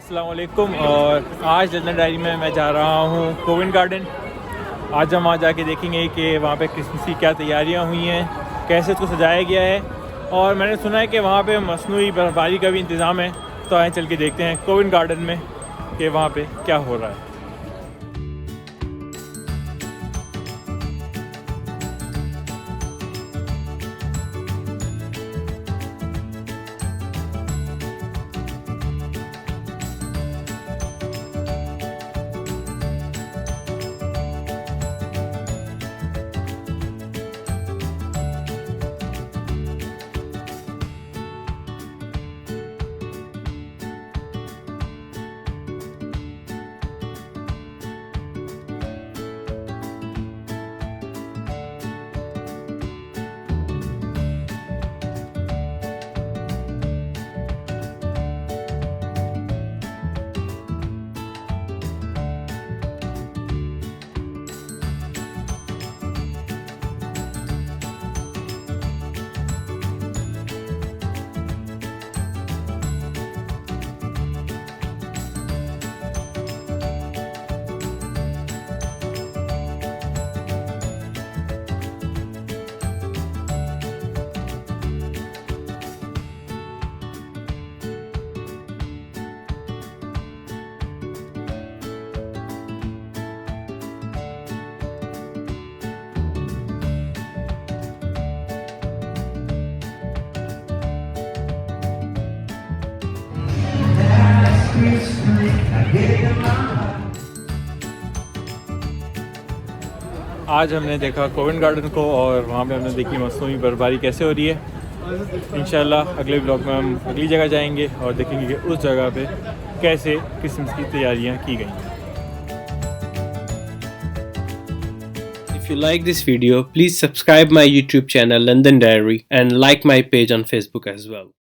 अस्सलाम वालेकुम। और आज लंदन डायरी में मैं जा रहा हूँ कोवेंट गार्डन। आज हम वहाँ जाके देखेंगे कि वहाँ पे क्रिसमस की क्या तैयारियाँ हुई हैं, कैसे उसको सजाया गया है। और मैंने सुना है कि वहाँ पे मसनूई बर्फ़बारी का भी इंतज़ाम है, तो आए चल के देखते हैं कोवेंट गार्डन में कि वहाँ पे क्या हो रहा है। आज हमने देखा कोवेंट गार्डन को और वहाँ पे हमने देखी मसनूई बर्फ़बारी कैसे हो रही है। इंशाल्लाह अगले ब्लॉग में हम अगली जगह जाएंगे और देखेंगे कि उस जगह पे कैसे क्रिसमस की तैयारियाँ की गई हैं। If you like this video, please subscribe my YouTube channel London Diary and like my page on Facebook as well.